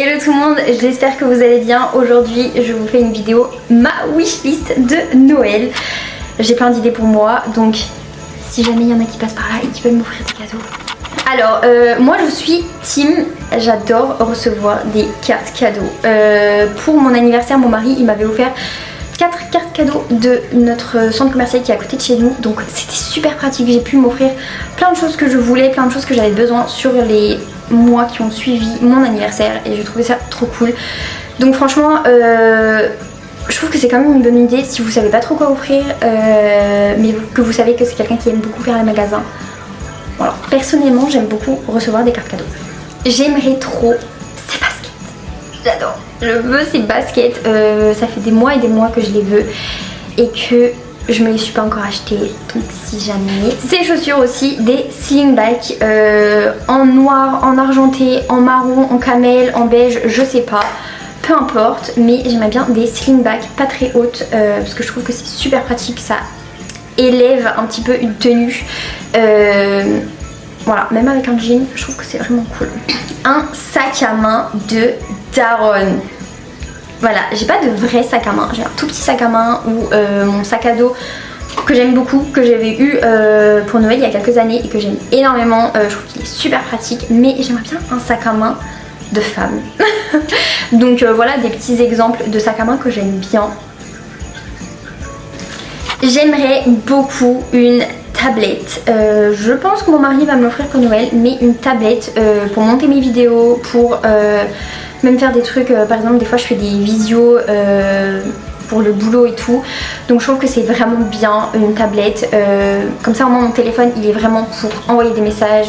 Hello tout le monde, j'espère que vous allez bien. Aujourd'hui je vous fais une vidéo, ma wishlist de Noël. J'ai plein d'idées pour moi, donc si jamais il y en a qui passent par là et qui veulent m'offrir des cadeaux. Alors moi je suis team, j'adore recevoir des cartes cadeaux. Pour mon anniversaire, mon mari il m'avait offert 4 cartes cadeaux de notre centre commercial qui est à côté de chez nous, donc c'était super pratique. J'ai pu m'offrir plein de choses que je voulais, plein de choses que j'avais besoin sur les mois qui ont suivi mon anniversaire et j'ai trouvé ça trop cool. Donc franchement je trouve que c'est quand même une bonne idée si vous savez pas trop quoi offrir, mais que vous savez que c'est quelqu'un qui aime beaucoup faire les magasins. Voilà. Personnellement j'aime beaucoup recevoir des cartes cadeaux. J'aimerais trop ces baskets, j'adore. Je veux ces baskets, ça fait des mois et des mois que je les veux et que je me les suis pas encore achetées, donc si jamais. Ces chaussures aussi, des slingback en noir, en argenté, en marron, en camel, en beige, je sais pas, peu importe, mais j'aimerais bien des slingback pas très hautes parce que je trouve que c'est super pratique, ça élève un petit peu une tenue. Voilà, même avec un jean, je trouve que c'est vraiment cool. Un sac à main de Daron. Voilà, j'ai pas de vrai sac à main, j'ai un tout petit sac à main ou mon sac à dos que j'aime beaucoup, que j'avais eu pour Noël il y a quelques années et que j'aime énormément. Je trouve qu'il est super pratique, mais j'aimerais bien un sac à main de femme. Donc voilà des petits exemples de sac à main que j'aime bien. J'aimerais beaucoup une tablette. Je pense que mon mari va me l'offrir pour Noël, mais une tablette pour monter mes vidéos, pour même faire des trucs, par exemple des fois je fais des visios pour le boulot et tout, donc je trouve que c'est vraiment bien une tablette, comme ça au moins mon téléphone il est vraiment pour envoyer des messages,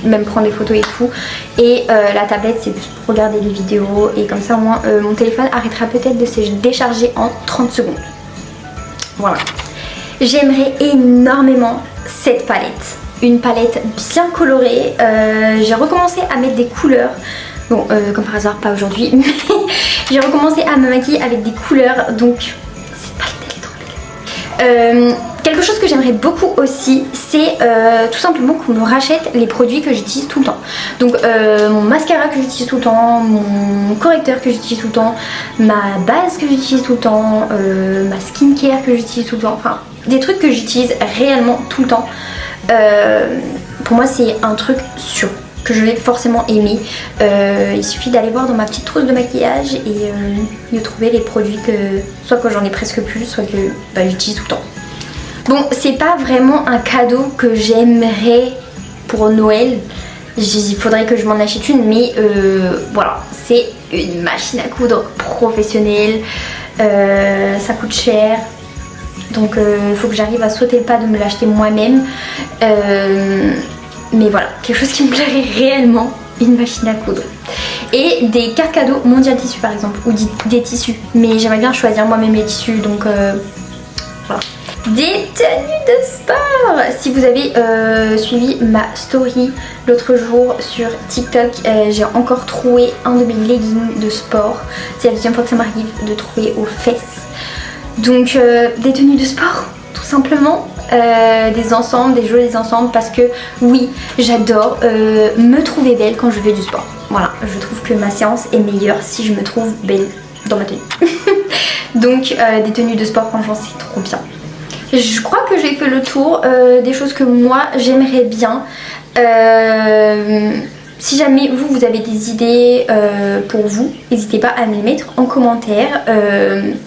même prendre des photos et tout, et la tablette c'est plus pour regarder des vidéos, et comme ça au moins mon téléphone arrêtera peut-être de se décharger en 30 secondes. Voilà. J'aimerais énormément cette palette, une palette bien colorée. J'ai recommencé à mettre des couleurs. Bon, comme par hasard, pas aujourd'hui, mais j'ai recommencé à me maquiller avec des couleurs, donc cette palette elle est trop belle. Quelque chose que j'aimerais beaucoup aussi, c'est tout simplement qu'on me rachète les produits que j'utilise tout le temps. Donc mon mascara que j'utilise tout le temps, mon correcteur que j'utilise tout le temps, ma base que j'utilise tout le temps, ma skincare que j'utilise tout le temps, enfin des trucs que j'utilise réellement tout le temps. Pour moi c'est un truc sûr, que je vais forcément aimer. Il suffit d'aller voir dans ma petite trousse de maquillage et de trouver les produits que soit que j'en ai presque plus, soit que j'utilise tout le temps. Bon, c'est pas vraiment un cadeau que j'aimerais pour Noël. Il faudrait que je m'en achète une, mais voilà, c'est une machine à coudre professionnelle. Ça coûte cher. Donc il faut que j'arrive à sauter le pas de me l'acheter moi-même. Mais voilà, quelque chose qui me plairait réellement, une machine à coudre. Et des cartes cadeaux Mondial Tissu par exemple, ou des tissus. Mais j'aimerais bien choisir moi-même les tissus, donc voilà. Des tenues de sport. Si vous avez suivi ma story l'autre jour sur TikTok, j'ai encore trouvé un de mes leggings de sport. C'est la deuxième fois que ça m'arrive de trouver aux fesses. Donc des tenues de sport, tout simplement. Des ensembles, des jolis ensembles, parce que oui, j'adore me trouver belle quand je fais du sport. Voilà, je trouve que ma séance est meilleure si je me trouve belle dans ma tenue. Donc des tenues de sport, franchement c'est trop bien. Je crois que j'ai fait le tour des choses que moi j'aimerais bien. Si jamais vous avez des idées pour vous, n'hésitez pas à me les mettre en commentaire.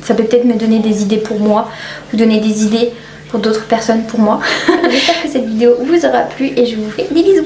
Ça peut peut-être me donner des idées pour moi, vous donner des idées pour d'autres personnes pour moi. J'espère que cette vidéo vous aura plu et je vous fais des bisous.